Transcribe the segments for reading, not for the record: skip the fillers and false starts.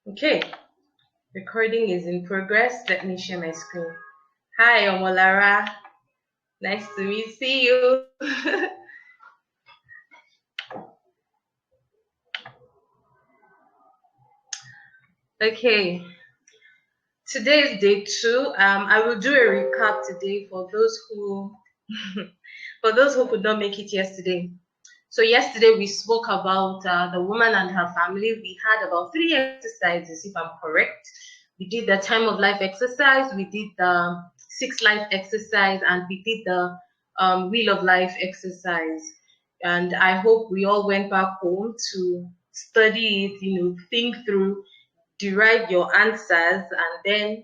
Okay, recording is in progress. Let me share my screen. Hi, Omolara. Nice to see you. Okay, today is day 2. I will do a recap today for those who could not make it yesterday. So yesterday we spoke about the woman and her family. We had about 3 exercises, if I'm correct. We did the time of life exercise, we did the 6 life exercise, and we did the wheel of life exercise. And I hope we all went back home to study it, think through, derive your answers, and then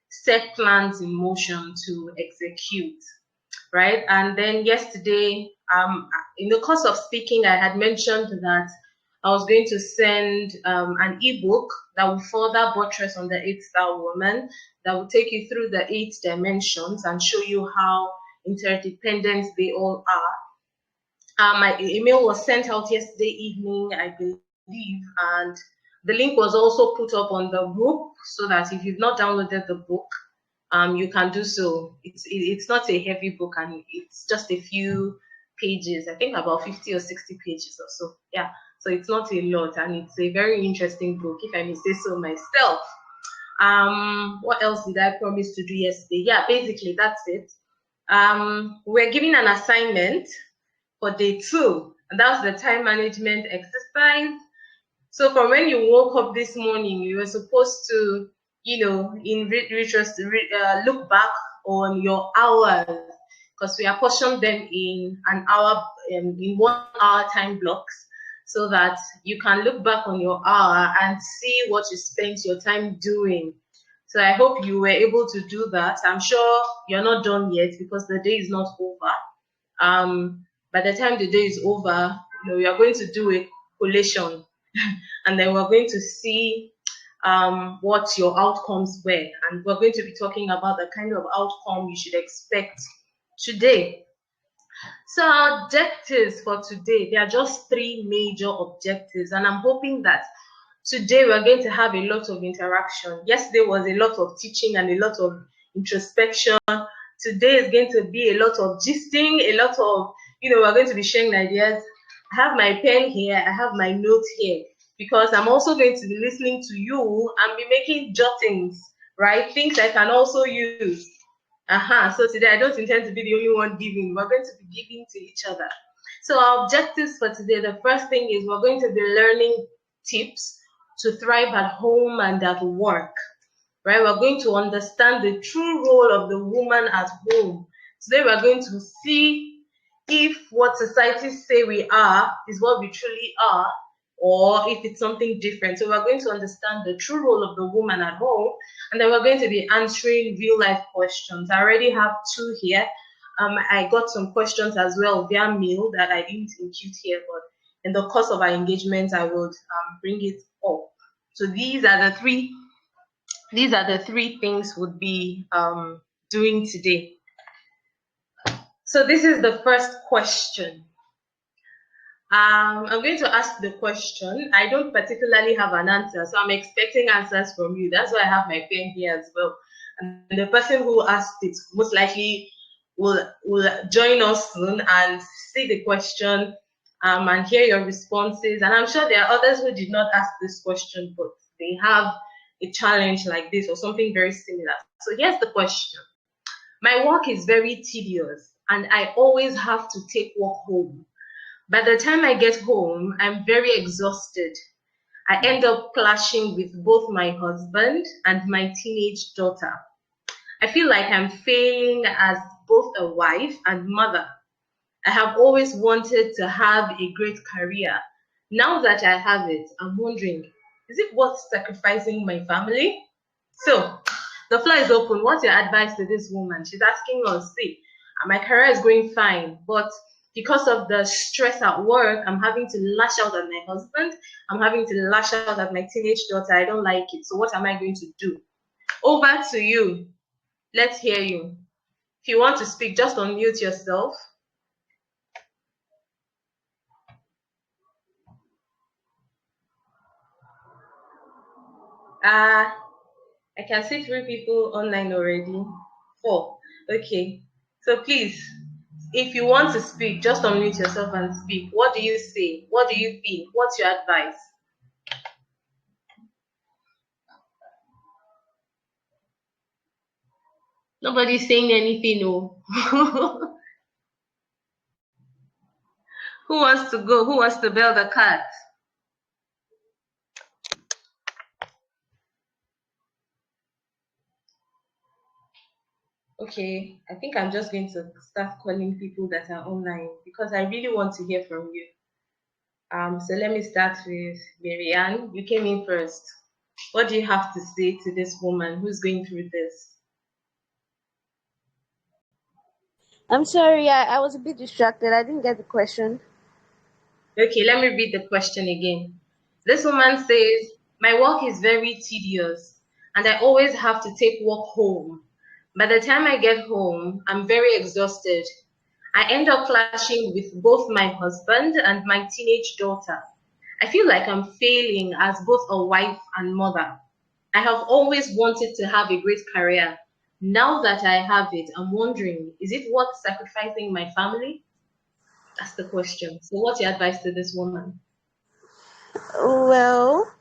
set plans in motion to execute, right? And then yesterday, in the course of speaking, I had mentioned that I was going to send an ebook that will further buttress on the 8-star woman, that will take you through the 8 dimensions and show you how interdependent they all are. My email was sent out yesterday evening, I believe, and the link was also put up on the group so that if you've not downloaded the book, you can do so. It's not a heavy book, and it's just a few pages. I think about 50 or 60 pages or so. Yeah, so it's not a lot, and it's a very interesting book, if I may say so myself. What else did I promise to do yesterday? Yeah, basically that's it. We're giving an assignment for day 2, and that's the time management exercise. So from when you woke up this morning, you were supposed to, look back on your hours, because we apportion them in an hour, in 1 hour time blocks, so that you can look back on your hour and see what you spent your time doing. So I hope you were able to do that. I'm sure you're not done yet because the day is not over. By the time the day is over, we are going to do a collation and then we're going to see what your outcomes were. And we're going to be talking about the kind of outcome you should expect today. So our objectives for today, there are just 3 major objectives, and I'm hoping that today we're going to have a lot of interaction. Yesterday was a lot of teaching and a lot of introspection. Today is going to be a lot of gisting, a lot of, we're going to be sharing ideas. I have my pen here, I have my notes here, because I'm also going to be listening to you and be making jottings, right? Things I can also use. So today I don't intend to be the only one giving. We're going to be giving to each other. So our objectives for today, the first thing is we're going to be learning tips to thrive at home and at work, right? We're going to understand the true role of the woman at home. Today we're going to see if what societies say we are is what we truly are, or if it's something different. So we're going to understand the true role of the woman at home, and then we're going to be answering real life questions. I already have 2 here. I got some questions as well via mail that I didn't include here, but in the course of our engagement, I would bring it up. So these are the 3 things we'll be doing today. So this is the first question. I'm going to ask the question. I don't particularly have an answer, so I'm expecting answers from you. That's why I have my pen here as well. And the person who asked it most likely will join us soon and see the question and hear your responses. And I'm sure there are others who did not ask this question, but they have a challenge like this or something very similar. So here's the question. My work is very tedious, and I always have to take work home. By the time I get home, I'm very exhausted. I end up clashing with both my husband and my teenage daughter. I feel like I'm failing as both a wife and mother. I have always wanted to have a great career. Now that I have it, I'm wondering, is it worth sacrificing my family? So, the floor is open. What's your advice to this woman? She's asking us, see, my career is going fine, but because of the stress at work, I'm having to lash out at my husband. I'm having to lash out at my teenage daughter. I don't like it. So what am I going to do? Over to you. Let's hear you. If you want to speak, just unmute yourself. Uh, I can see three people online already. Four. Okay. So please, if you want to speak, just unmute yourself and speak. What do you say? What do you think? What's your advice? Nobody's saying anything, no. Who wants to go? Who wants to bail the cat? Okay, I think I'm just going to start calling people that are online because I really want to hear from you. So let me start with Marianne. You came in first. What do you have to say to this woman who's going through this? I'm sorry, I was a bit distracted. I didn't get the question. Okay, let me read the question again. This woman says, my work is very tedious and I always have to take work home. By the time I get home, I'm very exhausted. I end up clashing with both my husband and my teenage daughter. I feel like I'm failing as both a wife and mother. I have always wanted to have a great career. Now that I have it, I'm wondering, is it worth sacrificing my family? That's the question. So, what's your advice to this woman? Well,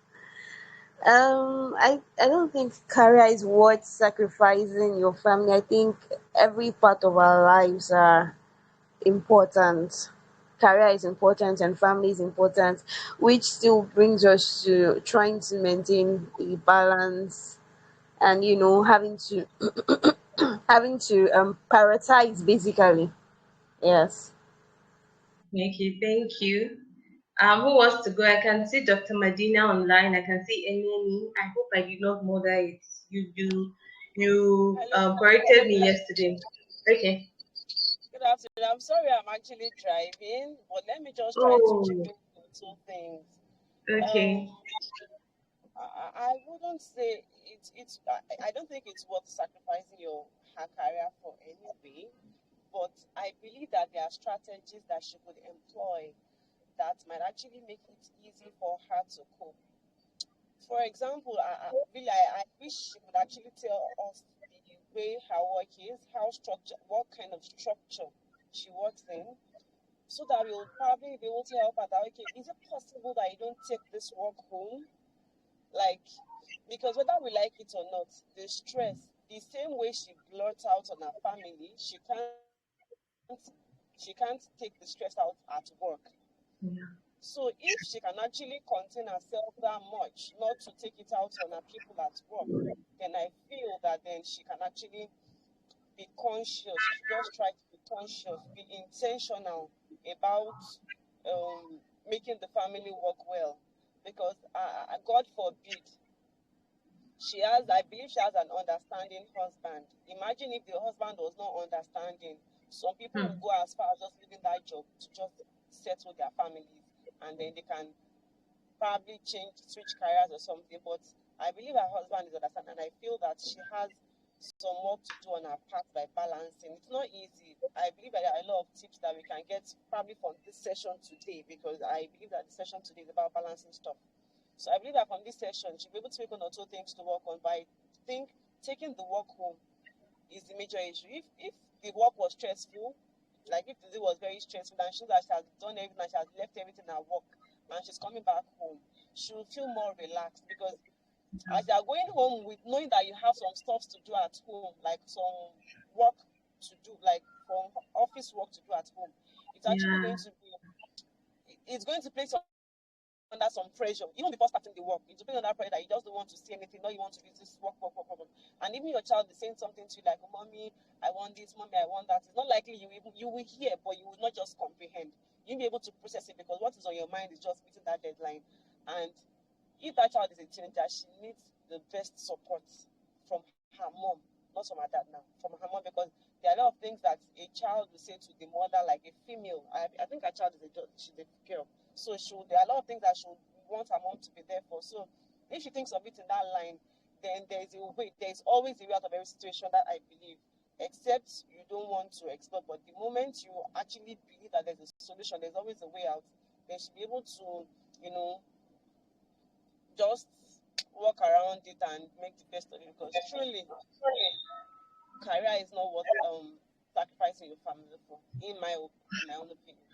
I don't think career is worth sacrificing your family. I think every part of our lives are important. Career is important and family is important, which still brings us to trying to maintain a balance and having to prioritize basically. Yes. Thank you. Thank you. Who wants to go? I can see Dr. Medina online. I can see Eneni. I hope I did not murder it. You Hello, corrected good me afternoon. yesterday. Okay. Good afternoon. I'm sorry I'm actually driving, but let me just try to chip Oh, in on two things. Um, okay. I wouldn't say I don't think it's worth sacrificing your her career for anyway, but I believe that there are strategies that she could employ that might actually make it easy for her to cope. For example, I wish she could actually tell us the way her work is, how structure, what kind of structure she works in, so that we'll probably be able to help her that, okay, is it possible that you don't take this work home? Like, because whether we like it or not, the stress, the same way she blurts out on her family, she can't take the stress out at work. Yeah. So if she can actually contain herself that much, not to take it out on her people at work, then I feel that then she can actually be conscious. She should just try to be conscious, be intentional about making the family work well. Because God forbid, I believe she has an understanding husband. Imagine if the husband was not understanding. Some people will Hmm. go as far as just leaving that job to just settle their families, and then they can probably switch careers or something. But I believe her husband is understanding, and I feel that she has some work to do on her part by balancing. It's not easy. I believe that there are a lot of tips that we can get probably from this session today, because I believe that the session today is about balancing stuff. So I believe that from this session, she'll be able to make one or two things to work on. But I think taking the work home is the major issue. If the work was stressful, like if the day was very stressful and she knows that she has done everything and she has left everything at work and she's coming back home, she will feel more relaxed, because as you are going home with knowing that you have some stuff to do at home, like some work to do, like from office work to do at home, it's actually Yeah. going to be it's going to place under some pressure, even before starting the work. It's putting under pressure that you just don't want to see anything, all you want to do is just work, work, work, work, work. And even your child is saying something to you like, oh, mommy, I want this, mommy, I want that. It's not likely you will hear, but you will not just comprehend. You'll be able to process it, because what is on your mind is just meeting that deadline. And if that child is a teenager, she needs the best support from her mom, not from her dad now, from her mom, because there are a lot of things that a child will say to the mother, like a female. I think her child is she's a girl, so there are a lot of things that she would want her mom to be there for. So if she thinks of it in that line, then there's always a way out of every situation, that I believe, except you don't want to explore. But the moment you actually believe that there's a solution, there's always a way out. They should be able to, you know, just work around it and make the best of it, because truly career is not worth sacrificing your family for, in my own opinion.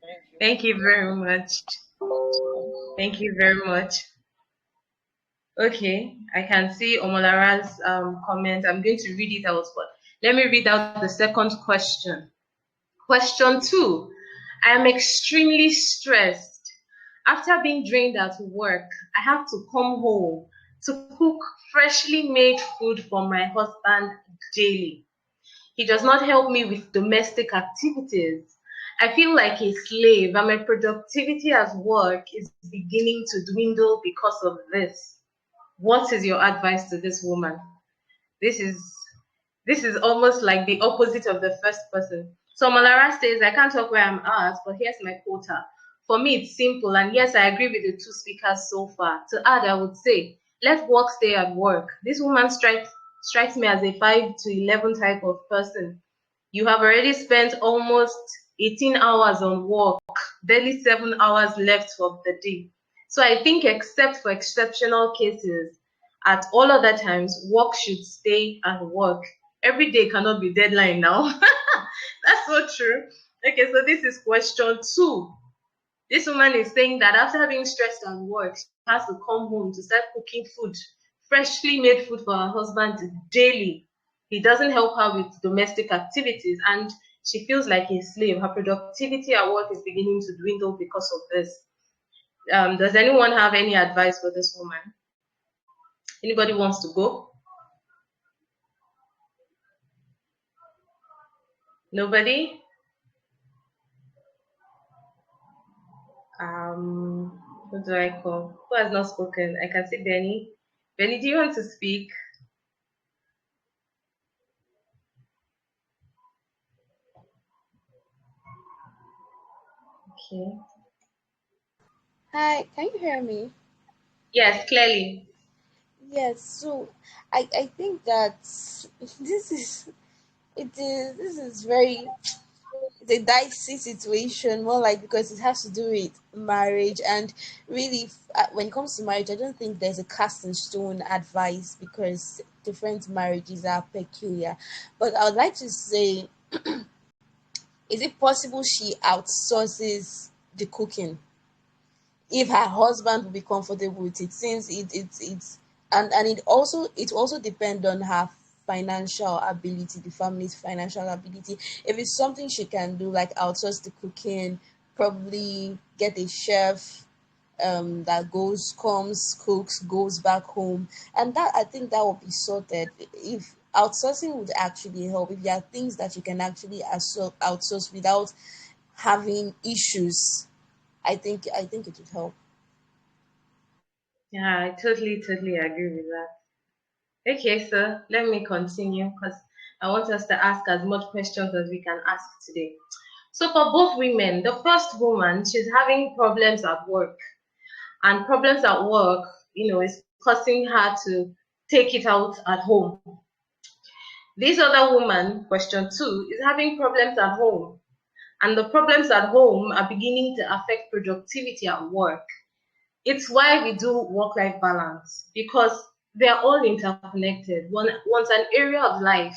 Thank you. Thank you very much. Thank you very much. Okay, I can see Omolara's comment. I'm going to read it out, but let me read out the second question. Question 2. I am extremely stressed. After being drained at work, I have to come home to cook freshly made food for my husband daily. He does not help me with domestic activities. I feel like a slave, and my productivity at work is beginning to dwindle because of this. What is your advice to this woman? This is this is almost like the opposite of the first person. So Malara says, I can't talk where I'm at, but here's my quota. For me, it's simple, and yes, I agree with the two speakers so far. To add, I would say, let work stay at work. This woman strikes me as a 5 to 11 type of person. You have already spent almost 18 hours on work, barely 7 hours left of the day. So I think, except for exceptional cases, at all other times, work should stay at work. Every day cannot be deadline now. That's so true. Okay, so this is question 2. This woman is saying that after being stressed at work, she has to come home to start cooking food, freshly made food for her husband daily. He doesn't help her with domestic activities, and she feels like a slave. Her productivity at work is beginning to dwindle because of this. Does anyone have any advice for this woman? Anybody wants to go? Nobody? Who do I call? Who has not spoken? I can see Benny. Benny, do you want to speak? Okay. Hi, can you hear me? Yes, clearly. Yes, so I think that this is this is very, it's a dicey situation, more like, because it has to do with marriage. And really, when it comes to marriage, I don't think there's a cast in stone advice, because different marriages are peculiar. But I would like to say, is it possible she outsources the cooking if her husband will be comfortable with it, since it's, and it also depends on her financial ability, the family's financial ability. If it's something she can do, like outsource the cooking, probably get a chef, that cooks, goes back home, and that, I think that will be sorted. If outsourcing would actually help, if there are things that you can actually outsource without having issues, I think it would help. Yeah, I totally agree with that. Okay, so let me continue because I want us to ask as much questions as we can ask today. So for both women, the first woman, she's having problems at work, and problems at work, is causing her to take it out at home. This other woman, question 2, is having problems at home, and the problems at home are beginning to affect productivity at work. It's why we do work-life balance, because they are all interconnected. Once an area of life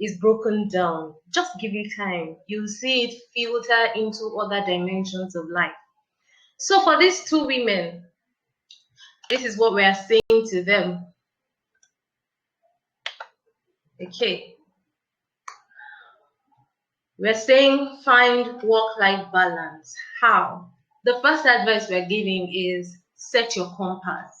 is broken down, just give it time. You'll see it filter into other dimensions of life. So for these two women, this is what we are saying to them. Okay. We're saying find work-life balance. How? The first advice we're giving is set your compass.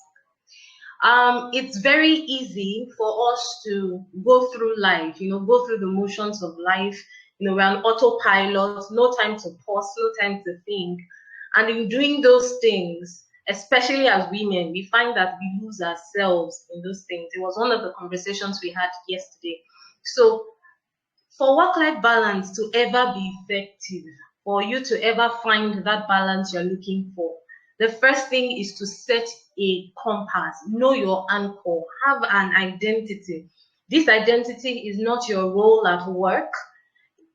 It's very easy for us to go through life, go through the motions of life. We're on autopilot, no time to pause, no time to think. And in doing those things, especially as women, we find that we lose ourselves in those things. It was one of the conversations we had yesterday. So for work-life balance to ever be effective, for you to ever find that balance you're looking for, the first thing is to set a compass. Know your anchor. Have an identity. This identity is not your role at work.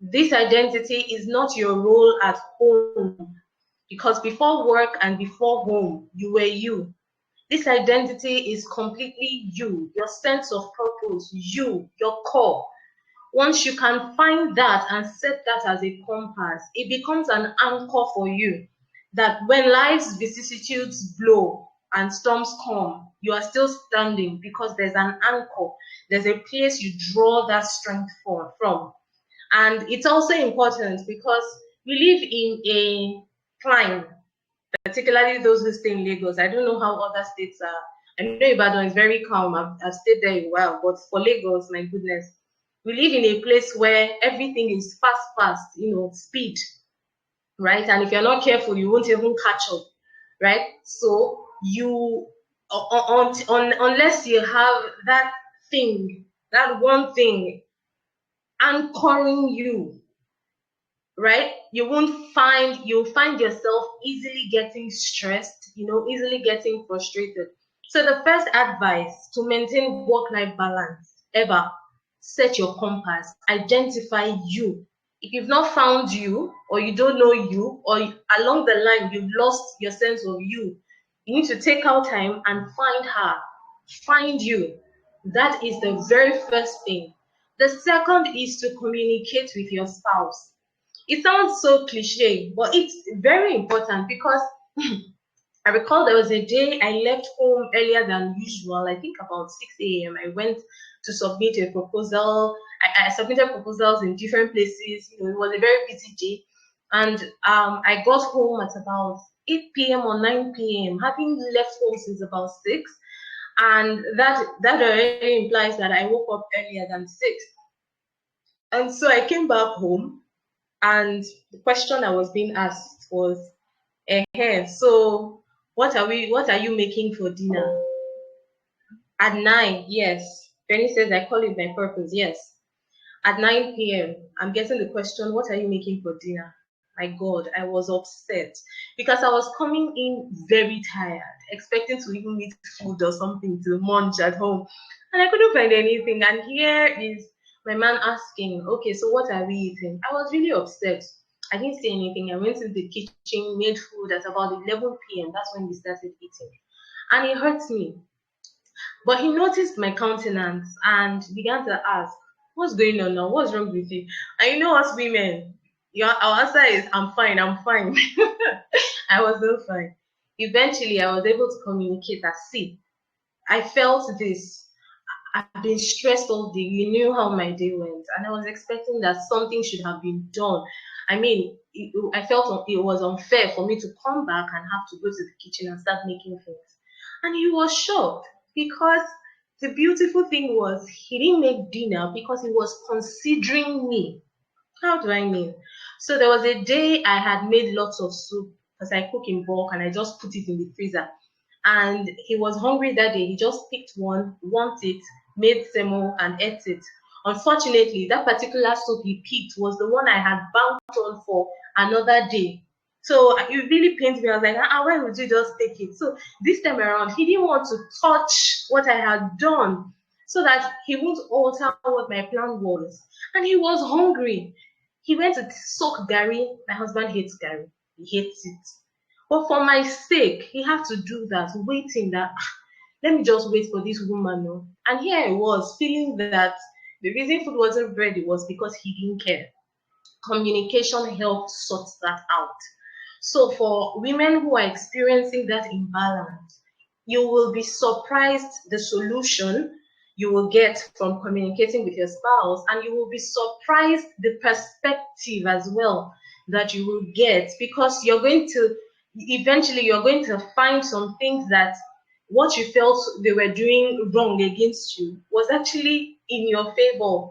This identity is not your role at home. Because before work and before home, you were you. This identity is completely you, your sense of purpose, you, your core. Once you can find that and set that as a compass, it becomes an anchor for you that when life's vicissitudes blow and storms come, you are still standing because there's an anchor. There's a place you draw that strength from. And it's also important because we live in a climate, particularly those who stay in Lagos. I don't know how other states are. I know Ibadan is very calm. I've stayed there a while, but for Lagos, my goodness, we live in a place where everything is fast, speed, right? And if you're not careful, you won't even catch up, right? So you, unless you have that thing, that one thing anchoring you, right? You'll find yourself easily getting stressed, easily getting frustrated. So the first advice to maintain work-life balance ever, set your compass, identify you. If you've not found you, or you don't know you, or along the line you've lost your sense of you need to take out time and find you. That is the very first thing. The second is to communicate with your spouse. It sounds so cliche, but it's very important because I recall there was a day I left home earlier than usual, I think about 6 a.m. I went to submit a proposal. I submitted proposals in different places. It was a very busy day. And I got home at about 8 p.m. or 9 p.m., having left home since about 6. And that already implies that I woke up earlier than 6. And so I came back home, and the question I was being asked was, so what are you making for dinner? At 9, yes. Benny says I call it my purpose, yes. At 9 p.m., I'm getting the question, what are you making for dinner? My God, I was upset because I was coming in very tired, expecting to even eat food or something to munch at home. And I couldn't find anything. And here is my man asking, okay, so what are we eating? I was really upset. I didn't say anything. I went to the kitchen, made food at about 11 p.m. That's when we started eating. And it hurts me. But he noticed my countenance and began to ask, what's going on now? What's wrong with you? And you know us women, our answer is, I'm fine. I was so fine. Eventually, I was able to communicate that, see, I felt this. I've been stressed all day. You knew how my day went. And I was expecting that something should have been done. I mean, I felt it was unfair for me to come back and have to go to the kitchen and start making things. And he was shocked because the beautiful thing was he didn't make dinner because he was considering me. How do I mean? So there was a day I had made lots of soup because I cook in bulk and I just put it in the freezer. And he was hungry that day. He just picked one, wanted it, made semo and ate it. Unfortunately, that particular soup he picked was the one I had banked on for another day. So it really pained me. I was like, why would you just take it? So this time around, he didn't want to touch what I had done so that he won't alter what my plan was. And he was hungry. He went to soak Gary. My husband hates Gary. He hates it. But for my sake, he had to do that, waiting that, let me just wait for this woman. No? And here I was, feeling that the reason food wasn't ready was because he didn't care. Communication helped sort that out. So for women who are experiencing that imbalance, you will be surprised the solution you will get from communicating with your spouse, and you will be surprised the perspective as well that you will get, because you're going to find some things that what you felt they were doing wrong against you was actually in your favor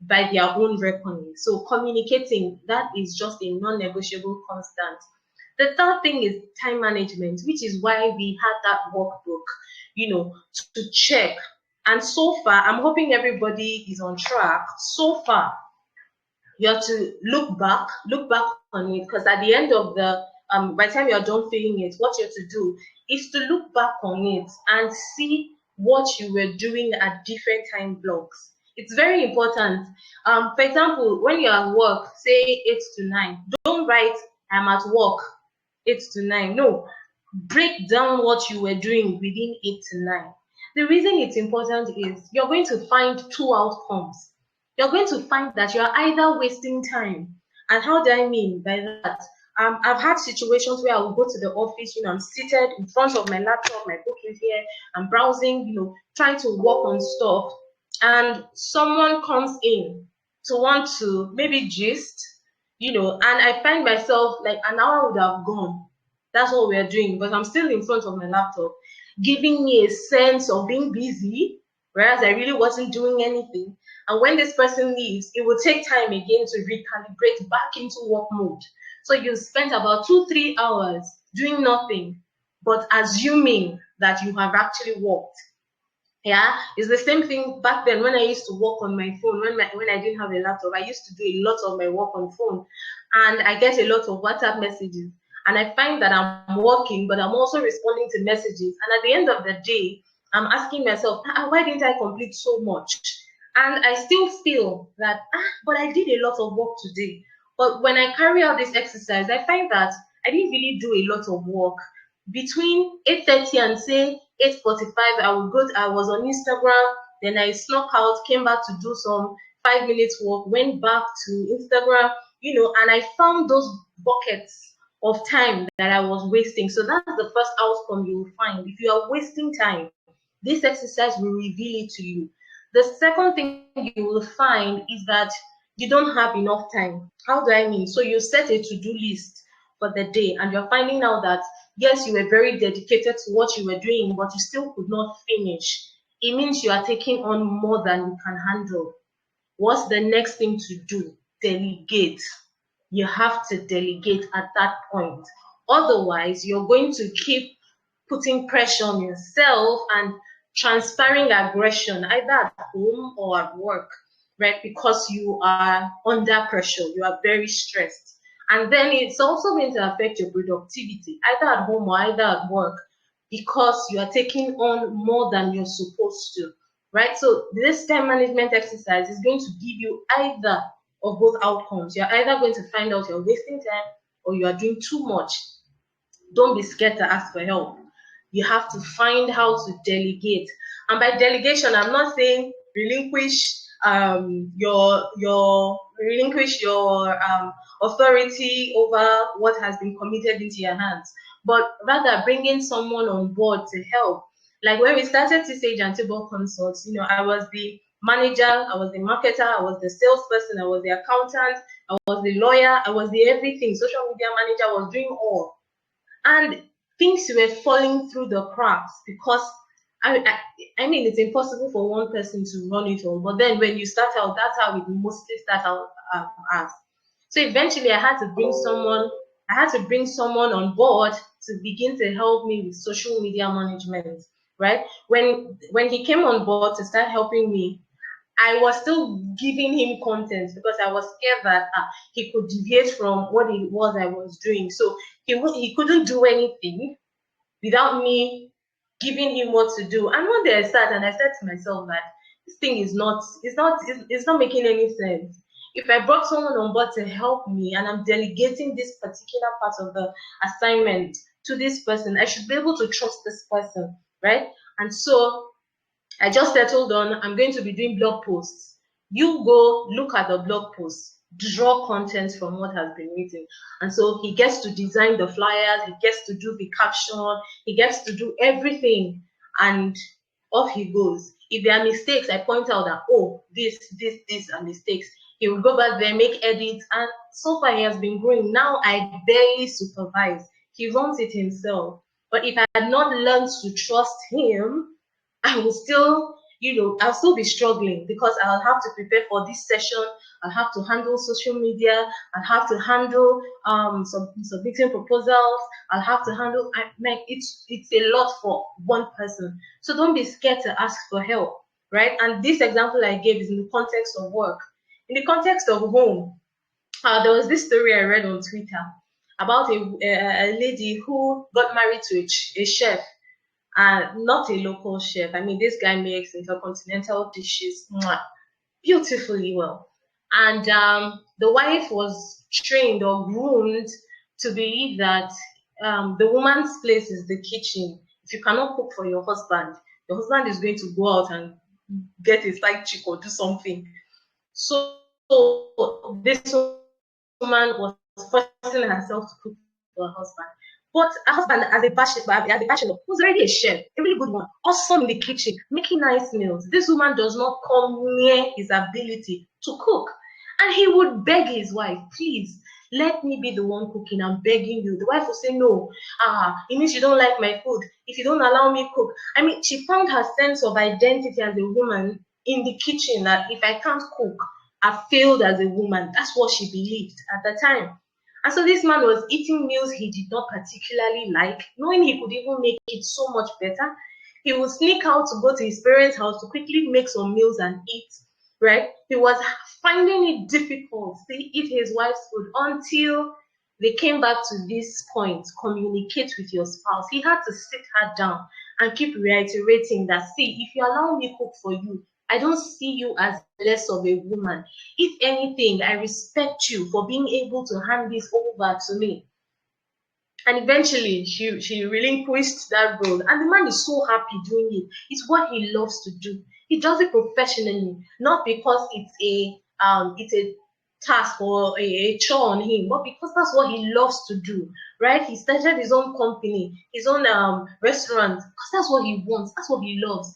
by their own reckoning. So communicating, that is just a non-negotiable constant. The third thing is time management, which is why we had that workbook, to check. And so far, I'm hoping everybody is on track. So far, you have to look back on it, because at the end of the by the time you're done filling it, what you have to do is to look back on it and see what you were doing at different time blocks. It's very important. For example, when you're at work, say 8 to 9, don't write I'm at work 8 to 9. No, break down what you were doing within 8 to 9. The reason it's important is you're going to find two outcomes. You're going to find that you're either wasting time. And how do I mean by that? I've had situations where I will go to the office, I'm seated in front of my laptop, my book is here, I'm browsing, trying to work on stuff, and someone comes in to want to maybe gist, and I find myself like an hour would have gone. That's what we're doing, but I'm still in front of my laptop, giving me a sense of being busy, whereas I really wasn't doing anything. And when this person leaves, it will take time again to recalibrate back into work mode. So you spent about 2-3 hours doing nothing, but assuming that you have actually worked. Yeah, it's the same thing back then when I used to work on my phone. When I didn't have a laptop, I used to do a lot of my work on phone, and I get a lot of WhatsApp messages. And I find that I'm working, but I'm also responding to messages. And at the end of the day, I'm asking myself, why didn't I complete so much? And I still feel that, but I did a lot of work today. But when I carry out this exercise, I find that I didn't really do a lot of work. Between 8:30 and say 8:45, I was on Instagram, then I snuck out, came back to do some 5 minutes work, went back to Instagram, and I found those buckets of time that I was wasting. So that's the first outcome you will find. If you are wasting time, this exercise will reveal it to you. The second thing you will find is that you don't have enough time. How do I mean? So you set a to-do list for the day, and you're finding out that yes, you were very dedicated to what you were doing, but you still could not finish. It means you are taking on more than you can handle. What's the next thing to do? Delegate. You have to delegate at that point. Otherwise, you're going to keep putting pressure on yourself and transferring aggression either at home or at work, right? Because you are under pressure, you are very stressed. And then it's also going to affect your productivity, either at home or either at work, because you are taking on more than you're supposed to, right? So this time management exercise is going to give you either of both outcomes. You're either going to find out you're wasting time or you are doing too much. Don't be scared to ask for help. You have to find how to delegate. And by delegation, I'm not saying relinquish your authority over what has been committed into your hands, but rather bringing someone on board to help. Like when we started TSAGE and Table Consults, I was the manager, I was the marketer, I was the salesperson, I was the accountant, I was the lawyer, I was the everything. Social media manager, I was doing all. And things were falling through the cracks because I mean it's impossible for one person to run it all. But then when you start out, that's how it mostly starts out as. So eventually, I had to bring someone on board to begin to help me with social media management. Right? When he came on board to start helping me, I was still giving him content because I was scared that he could deviate from what it was I was doing. So he couldn't do anything without me giving him what to do. And one day I sat and I said to myself that this thing is not making any sense. If I brought someone on board to help me and I'm delegating this particular part of the assignment to this person, I should be able to trust this person, right? And so I just settled on I'm going to be doing blog posts. You go look at the blog posts, draw content from what has been written. And so he gets to design the flyers, he gets to do the caption, he gets to do everything, and off he goes. If there are mistakes, I point out that, these are mistakes. He will go back there, make edits, and so far he has been growing. Now I barely supervise. He runs it himself. But if I had not learned to trust him, I will still, I'll still be struggling because I'll have to prepare for this session. I'll have to handle social media. I'll have to handle submitting proposals. I'll have to handle, it's a lot for one person. So don't be scared to ask for help, right? And this example I gave is in the context of work. In the context of home, there was this story I read on Twitter about a lady who got married to a chef, and not a local chef. I mean, this guy makes intercontinental dishes beautifully well. And the wife was trained or groomed to believe that the woman's place is the kitchen. If you cannot cook for your husband is going to go out and get a side chick or do something. So this woman was forcing herself to cook for her husband. But her husband, as a bachelor, was already a chef, a really good one, awesome in the kitchen, making nice meals. This woman does not come near his ability to cook. And he would beg his wife, please, let me be the one cooking. I'm begging you. The wife will say, no, it means you don't like my food. If you don't allow me cook. I mean, she found her sense of identity as a woman in the kitchen, that if I can't cook, I failed as a woman. That's what she believed at the time. And so this man was eating meals he did not particularly like, knowing he could even make it so much better. He would sneak out to go to his parents' house to quickly make some meals and eat, right? He was finding it difficult to eat his wife's food until they came back to this point: communicate with your spouse. He had to sit her down and keep reiterating that, see, if you allow me cook for you, I don't see you as less of a woman. If anything, I respect you for being able to hand this over to me. And eventually, she relinquished that role. And the man is so happy doing it. It's what he loves to do. He does it professionally, not because it's a task or a chore on him, but because that's what he loves to do, right? He started his own company, his own restaurant, because that's what he wants, that's what he loves.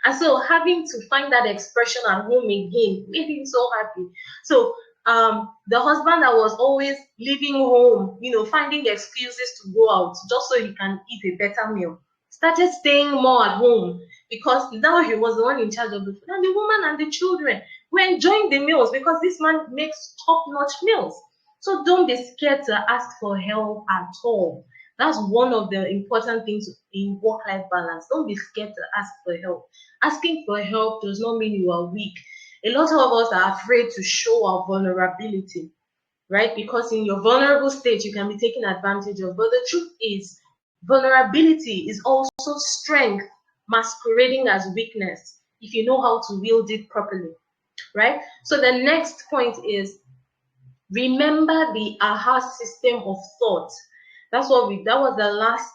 And so having to find that expression at home again made him so happy. So the husband that was always leaving home, finding excuses to go out just so he can eat a better meal, started staying more at home because now he was the one in charge of the food. And the woman and the children were enjoying the meals because this man makes top-notch meals. So don't be scared to ask for help at all. That's one of the important things in work-life balance. Don't be scared to ask for help. Asking for help does not mean you are weak. A lot of us are afraid to show our vulnerability, right? Because in your vulnerable state, you can be taken advantage of. But the truth is, vulnerability is also strength masquerading as weakness if you know how to wield it properly, right? So the next point is, remember the AHA system of thought. That was the last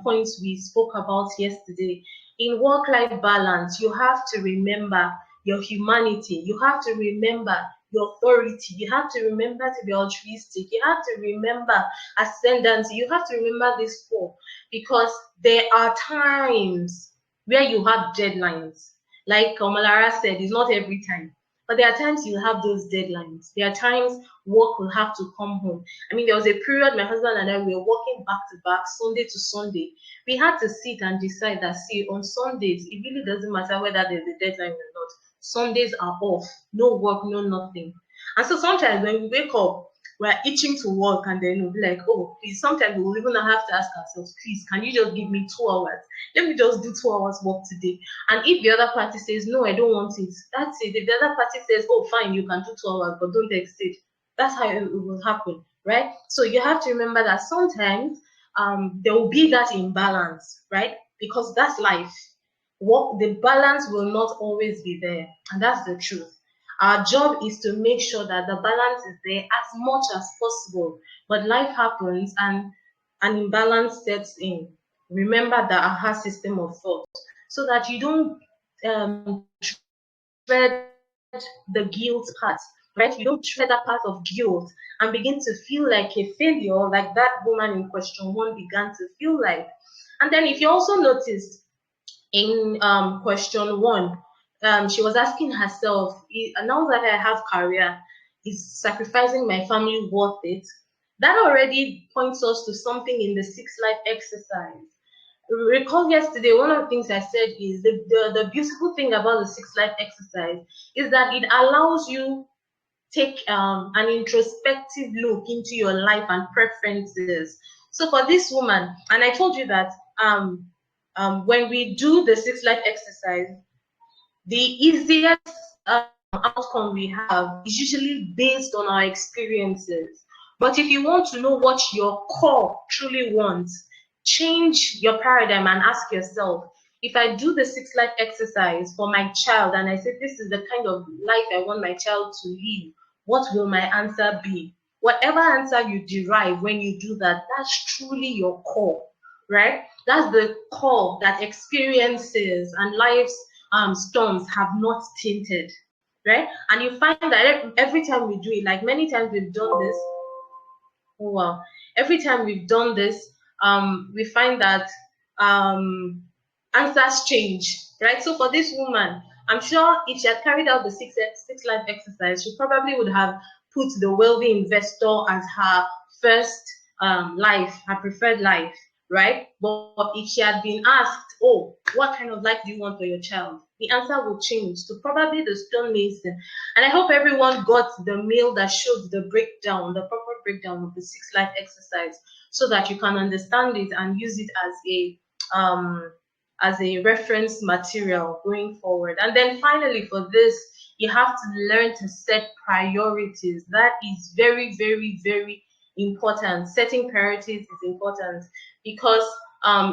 point we spoke about yesterday. In work-life balance, you have to remember your humanity. You have to remember your authority. You have to remember to be altruistic. You have to remember ascendancy. You have to remember this four, because there are times where you have deadlines. Like Kamalara said, it's not every time. But there are times you have those deadlines. There are times work will have to come home. I mean, there was a period my husband and I were working back to back, Sunday to Sunday. We had to sit and decide that, see, on Sundays, it really doesn't matter whether there's a deadline or not. Sundays are off. No work, no nothing. And so sometimes when we wake up, we're itching to work, and then we'll be like, oh, please, sometimes we'll even have to ask ourselves, please, can you just give me 2 hours? Let me just do 2 hours work today. And if the other party says, no, I don't want it, that's it. If the other party says, oh, fine, you can do 2 hours, but don't exceed, that's how it will happen, right? So you have to remember that sometimes there will be that imbalance, right? Because that's life. The balance will not always be there, and that's the truth. Our job is to make sure that the balance is there as much as possible. But life happens and an imbalance sets in. Remember the AHA system of thought so that you don't tread the guilt part, right? You don't tread that part of guilt and begin to feel like a failure, like that woman in question 1 began to feel like. And then if you also noticed in question 1, she was asking herself, now that I have career, is sacrificing my family worth it? That already points us to something in the 6 life exercise. Recall yesterday, one of the things I said is the beautiful thing about the 6 life exercise is that it allows you take an introspective look into your life and preferences. So for this woman, and I told you that when we do the 6 life exercise, the easiest outcome we have is usually based on our experiences. But if you want to know what your core truly wants, change your paradigm and ask yourself, if I do the 6 life exercise for my child and I say this is the kind of life I want my child to live, what will my answer be? whatever answer you derive when you do that, that's truly your core, right? That's the core that experiences and life's storms have not tinted, right? And you find that every time we do it, like many times we've done this. Oh wow! Every time we've done this, we find that um, answers change, right? So for this woman, I'm sure if she had carried out the six life exercise, she probably would have put the wealthy investor as her first life, her preferred life, right? But if she had been asked, "Oh, what kind of life do you want for your child?" the answer would change to probably the stonemason. And I hope everyone got the mail that showed the breakdown, the proper breakdown of the six life exercise, so that you can understand it and use it um, as a reference material going forward. And then finally, for this, you have to learn to set priorities. That is very, very, very important. Setting priorities is important because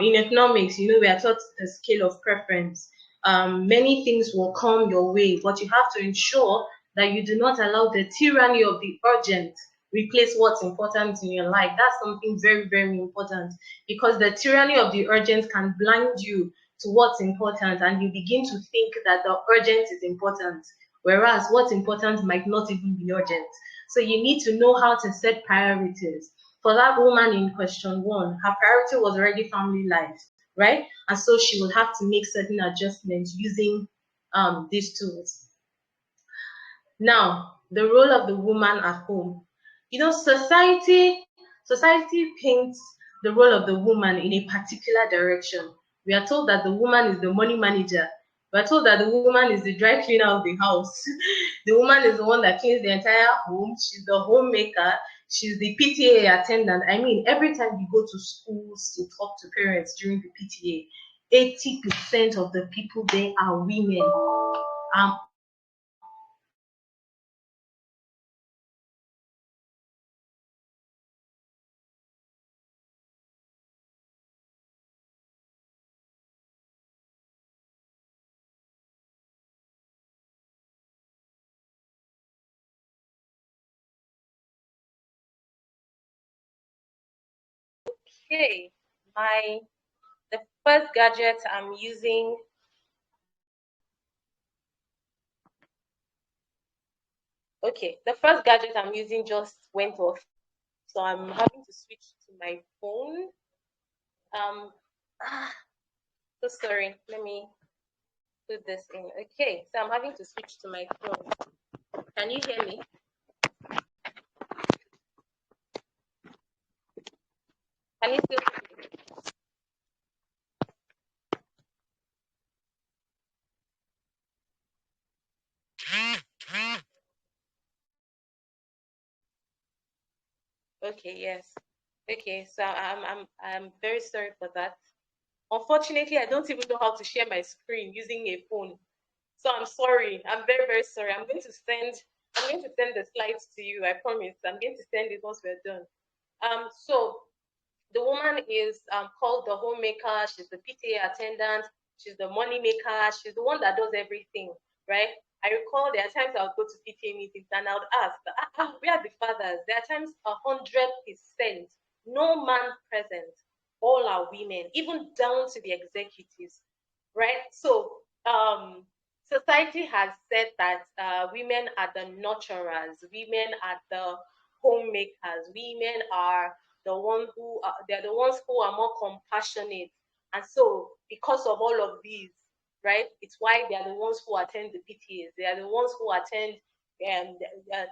in economics, we are taught the scale of preference. Many things will come your way, but you have to ensure that you do not allow the tyranny of the urgent replace what's important in your life. That's something very, very important because the tyranny of the urgent can blind you to what's important and you begin to think that the urgent is important, whereas what's important might not even be urgent. So you need to know how to set priorities. For that woman in question one, her priority was already family life, right? And so she will have to make certain adjustments using these tools. Now, the role of the woman at home. Society paints the role of the woman in a particular direction. We are told that the woman is the money manager. We are told that the woman is the dry cleaner of the house. The woman is the one that cleans the entire home. She's the homemaker. She's the PTA attendant. I mean, every time you go to schools to talk to parents during the PTA, 80% of the people there are women. Um, okay, the first gadget I'm using. Okay, the first gadget I'm using just went off, so I'm having to switch to my phone. Um, so sorry. Let me put this in. Okay, so I'm having to switch to my phone. Can you hear me? Can you still hear me? Okay, yes. Okay, so I'm very sorry for that. Unfortunately, I don't even know how to share my screen using a phone. So I'm sorry. I'm very, very sorry. I'm going to send the slides to you. I promise. I'm going to send it once we're done. So the woman is called the homemaker. She's the PTA attendant. She's the money maker. She's the one that does everything, right? I recall there are times I would go to PTA meetings and I would ask, where are the fathers? There are times 100%, no man present. All are women, even down to the executives, right? So society has said that women are the nurturers, women are the homemakers, women are they're the ones who are more compassionate. And so because of all of these, right, it's why they are the ones who attend the PTAs. They are the ones who attend and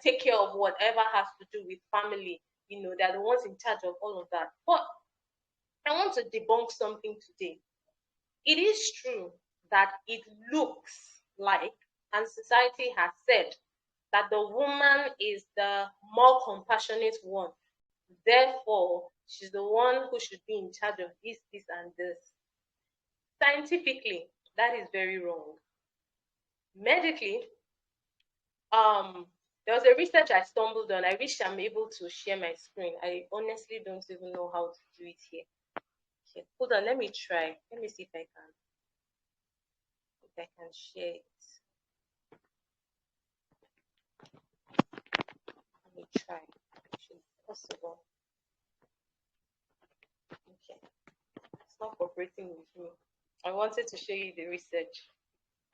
take care of whatever has to do with family. They're the ones in charge of all of that. But I want to debunk something today. It is true that it looks like, and society has said, that the woman is the more compassionate one. Therefore, she's the one who should be in charge of this, and this. Scientifically, that is very wrong. Medically, there was a research I stumbled on. I wish I'm able to share my screen. I honestly don't even know how to do it here. Okay, hold on, let me try. Let me see if I can share it. Let me try. possible. Okay, it's not cooperating with me. I wanted to show you the research.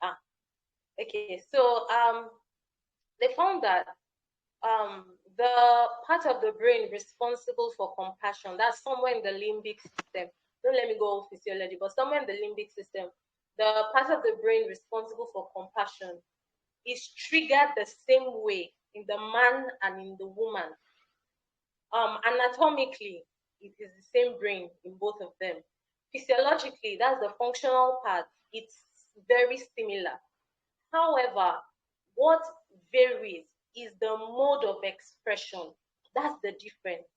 Ah, okay. So they found that the part of the brain responsible for compassion, that's somewhere in the limbic system. Don't let me go physiology, but somewhere in the limbic system, the part of the brain responsible for compassion is triggered the same way in the man and in the woman. Anatomically, it is the same brain in both of them. Physiologically, that's the functional part. It's very similar. However, what varies is the mode of expression. That's the difference.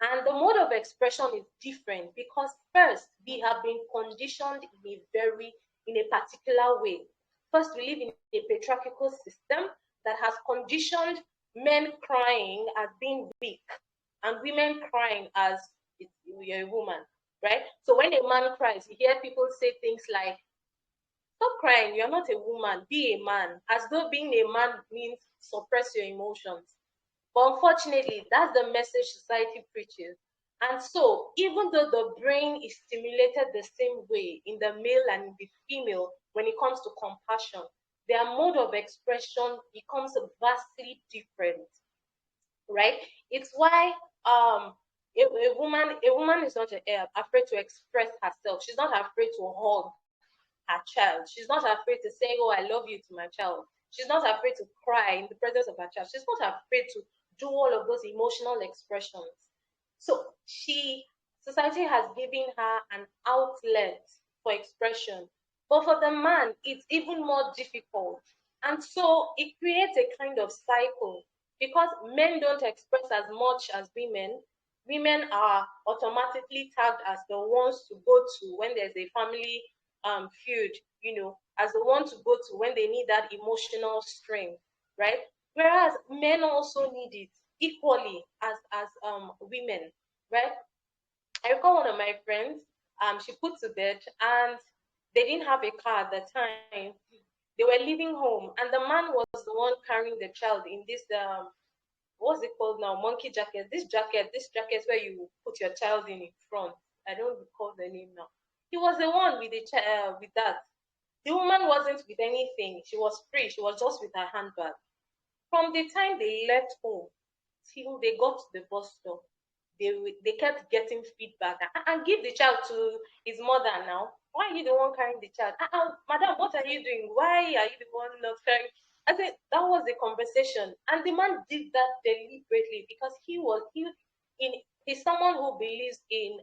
And the mode of expression is different because first we have been conditioned in a particular way. First, we live in a patriarchal system that has conditioned men crying as being weak and women crying as you're a woman, right? So when a man cries, you hear people say things like, "Stop crying, you're not a woman, be a man," as though being a man means suppress your emotions. But unfortunately, that's the message society preaches. And so, even though the brain is stimulated the same way in the male and in the female when it comes to compassion, their mode of expression becomes vastly different, right? It's why a woman is not afraid to express herself. She's not afraid to hug her child. She's not afraid to say, "Oh, I love you" to my child. She's not afraid to cry in the presence of her child. She's not afraid to do all of those emotional expressions. So society has given her an outlet for expression. But for the man, it's even more difficult. And so it creates a kind of cycle because men don't express as much as women. Women are automatically tagged as the ones to go to when there's a family feud, as the one to go to when they need that emotional strength, right? Whereas men also need it equally as women, right? I recall one of my friends, she put to bed and they didn't have a car at the time. They were leaving home, and the man was the one carrying the child in this what's it called now? Monkey jacket. This jacket where you put your child in front. I don't recall the name now. He was the one with with that. The woman wasn't with anything. She was free. She was just with her handbag. From the time they left home till they got to the bus stop, they kept getting feedback. And give the child to his mother now. Why are you the one carrying the child? Madam, what are you doing? Why are you the one not carrying? I said that was the conversation, and the man did that deliberately because he's someone who believes in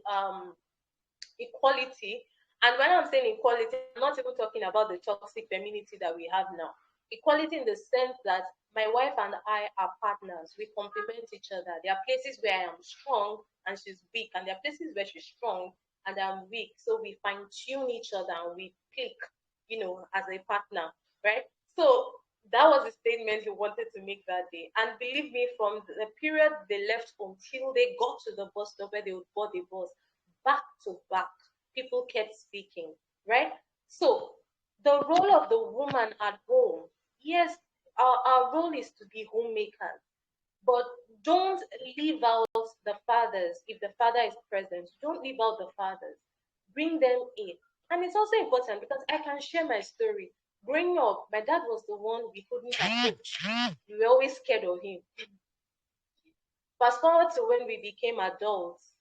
equality. And when I'm saying equality, I'm not even talking about the toxic femininity that we have now. Equality in the sense that my wife and I are partners. We complement each other. There are places where I am strong and she's weak, and there are places where she's strong and I'm weak. So we fine tune each other and we click, as a partner, right? So that was the statement he wanted to make that day. And believe me, from the period they left until they got to the bus stop where they would board the bus, back to back, people kept speaking, right? So the role of the woman at home, yes, our role is to be homemakers, but don't leave out the fathers. If the father is present, don't leave out the fathers. Bring them in. And it's also important because I can share my story. Growing up, my dad was the one we couldn't approach. We were always scared of him. Fast forward to when we became adults,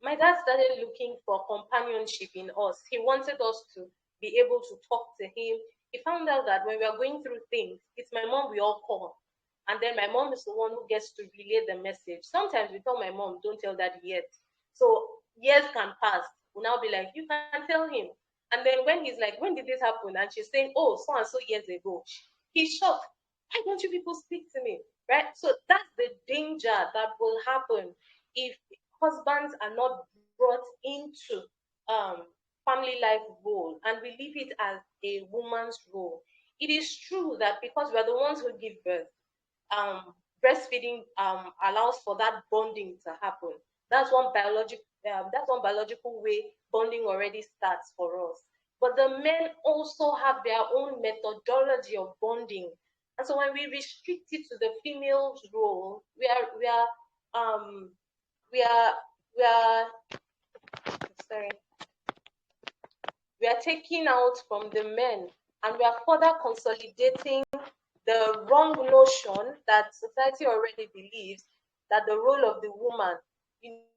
my dad started looking for companionship in us. He wanted us to be able to talk to him. He found out that when we are going through things, it's my mom we all call. And then my mom is the one who gets to relay the message. Sometimes we tell my mom, don't tell daddy yet. So years can pass. We'll now be like, you can tell him. And then when he's like, when did this happen? And she's saying, oh, so and so years ago. He's shocked. Why don't you people speak to me? Right? So that's the danger that will happen if husbands are not brought into um, family life role and we leave it as a woman's role. It is true that because we are the ones who give birth, um, breastfeeding allows for that bonding to happen. That's one biological way bonding already starts for us. But the men also have their own methodology of bonding, and so when we restrict it to the female's role, we are we are we are sorry, we are taking out from the men, and we are further consolidating the wrong notion that society already believes, that the role of the woman,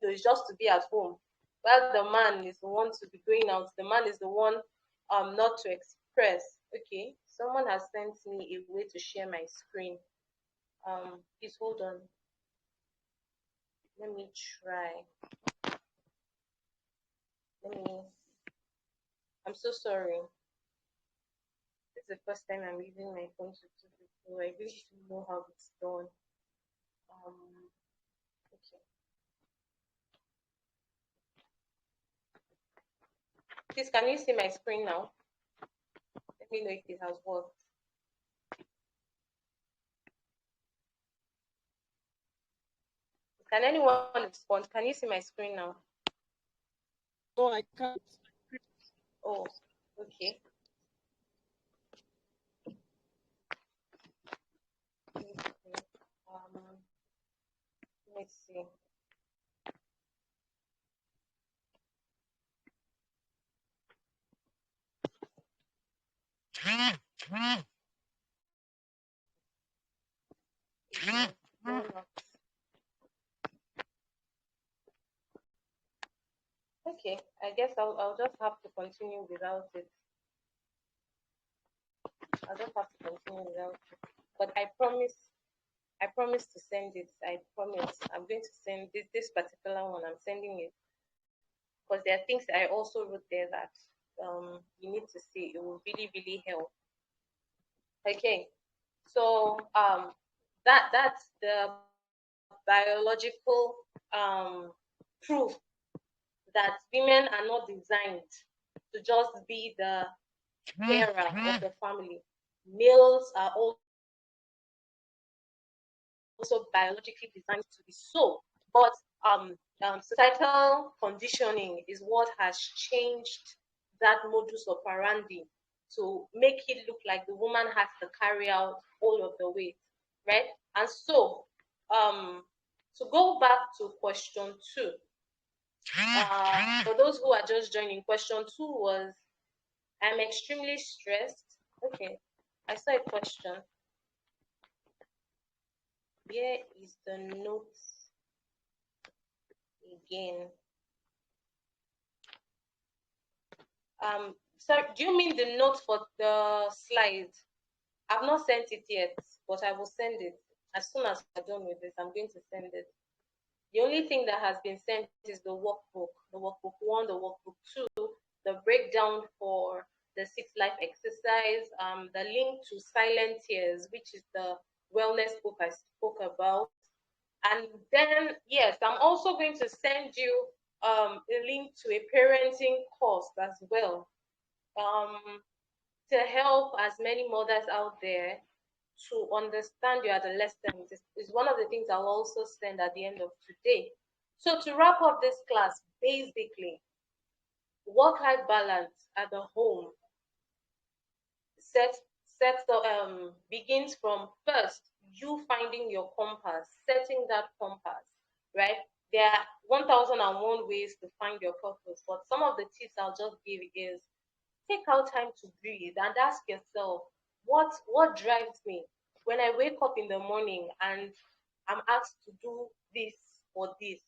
is just to be at home, while the man is the one to be going out. The man is the one not to express. Okay, someone has sent me a way to share my screen. Please hold on. Let me try. Let me. I'm so sorry. It's the first time I'm using my phone to do this, so I really don't know how it's done. Okay. Please, can you see my screen now? Let me know if it has worked. Can anyone respond? Can you see my screen now? No, I can't. Oh, okay. Let's see. Okay, I guess I'll just have to continue without it. I'll just have to continue without it. But I promise to send it. I promise. I'm going to send this particular one. I'm sending it because there are things I also wrote there that you need to see. It will really, really help. Okay, so that's the biological proof that women are not designed to just be the carer of the family. Males are also biologically designed to be so, but societal conditioning is what has changed that modus operandi to make it look like the woman has to carry out all of the weight, right? And so, to go back to question 2, for those who are just joining, question 2 was, I'm extremely stressed. Okay, I saw a question. Where is the notes again? Sorry, do you mean the note for the slides? I've not sent it yet, but I will send it as soon as we're done with this. I'm going to send it. The only thing that has been sent is the workbook 1, the workbook 2, the breakdown for the 6 life exercise, the link to Silent Tears, which is the wellness book I spoke about. And then, yes, I'm also going to send you a link to a parenting course as well, to help as many mothers out there to understand your adolescents. Is one of the things I'll also send at the end of today. So to wrap up this class, basically, work-life balance at the home begins from first you finding your compass, setting that compass, right? There are 1001 ways to find your purpose, but some of the tips I'll just give is take out time to breathe and ask yourself, what drives me when I wake up in the morning and I'm asked to do this or this?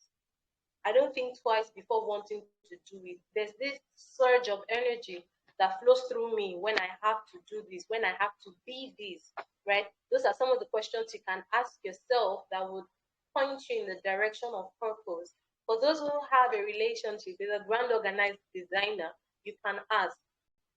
I don't think twice before wanting to do it. There's this surge of energy that flows through me when I have to do this, when I have to be this, right? Those are some of the questions you can ask yourself that would point you in the direction of purpose. For those who have a relationship with a grand organized designer, you can ask.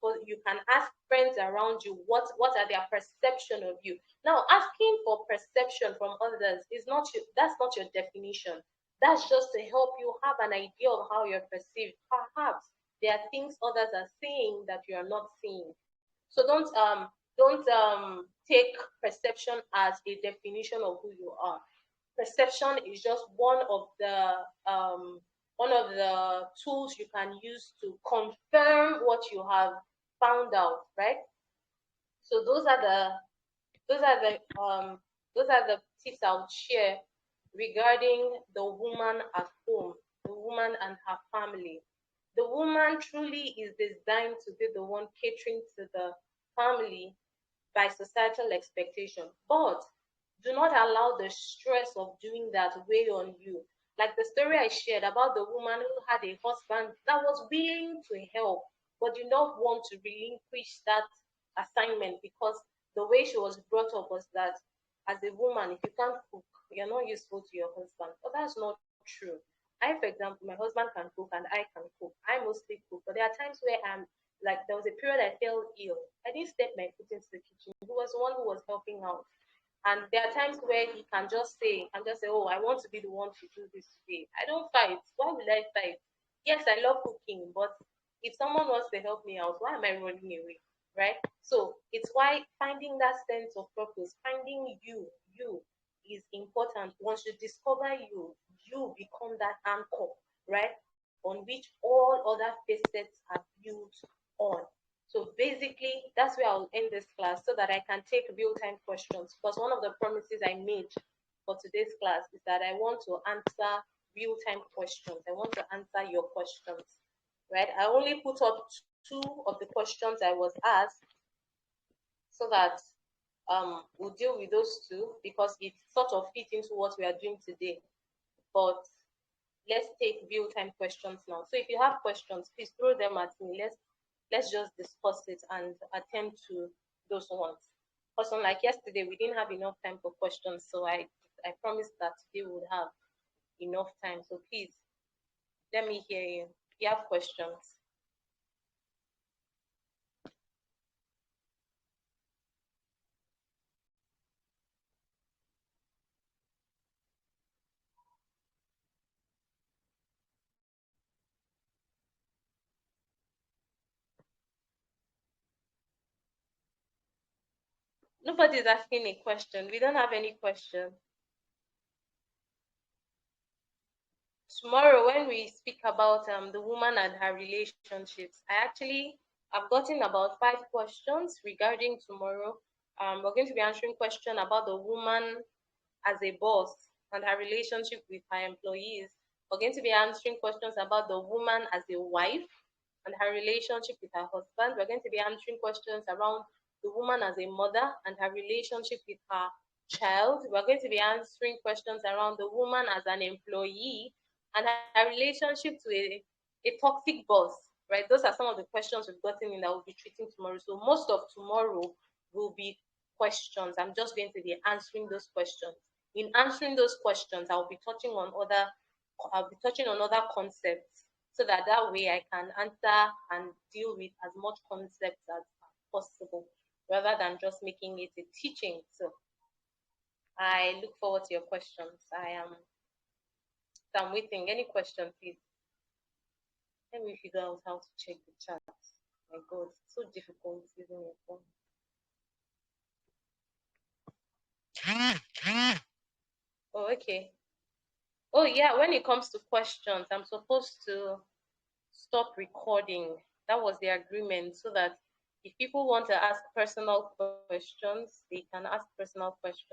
But you can ask friends around you what are their perception of you. Now, asking for perception from others is not that's not your definition. That's just to help you have an idea of how you're perceived. Perhaps there are things others are saying that you are not seeing. So don't take perception as a definition of who you are. Perception is just one of the tools you can use to confirm what you have found out, right? So those are the those are the tips I would share regarding the woman at home, the woman and her family. The woman truly is designed to be the one catering to the family by societal expectation. But do not allow the stress of doing that weigh on you. Like the story I shared about the woman who had a husband that was willing to help, but did not want to relinquish that assignment because the way she was brought up was that as a woman, if you can't cook, you're not useful to your husband. But that's not true. I, for example, my husband can cook and I can cook. I mostly cook, but there are times where I'm like, there was a period I felt ill. I didn't step my foot into the kitchen. He was the one who was helping out. And there are times where he can just say, oh, I want to be the one to do this today. I don't fight. Why will I fight? Yes, I love cooking, but if someone wants to help me out, why am I running away? Right? So it's why finding that sense of purpose, finding you is important. Once you discover you become that anchor, right? On which all other facets are built on. So basically, that's where I'll end this class so that I can take real time questions. Because one of the promises I made for today's class is that I want to answer real time questions. I want to answer your questions, right? I only put up two of the questions I was asked so that we'll deal with those two because it sort of fits into what we are doing today. But let's take real time questions now. So if you have questions, please throw them at me. Let's just discuss it and attend to those ones. Because unlike yesterday, we didn't have enough time for questions, so I promised that today we would have enough time. So please let me hear you. If you have questions. Nobody's asking a question. We don't have any question. Tomorrow when we speak about the woman and her relationships, I've gotten about 5 questions regarding tomorrow. We're going to be answering question about the woman as a boss and her relationship with her employees. We're going to be answering questions about the woman as a wife and her relationship with her husband. We're going to be answering questions around the woman as a mother and her relationship with her child. We're going to be answering questions around the woman as an employee and her relationship to a toxic boss, right? Those are some of the questions we've gotten in that we'll be treating tomorrow. So most of tomorrow will be questions. I'm just going to be answering those questions. In answering those questions, I'll be touching on other concepts so that way I can answer and deal with as much concepts as possible rather than just making it a teaching. So I look forward to your questions. I'm waiting. Any question, please? Let me figure out how to check the chat. My God, it's so difficult using your phone. Oh, okay. Oh, yeah. When it comes to questions, I'm supposed to stop recording. That was the agreement so that if people want to ask personal questions, they can ask personal questions.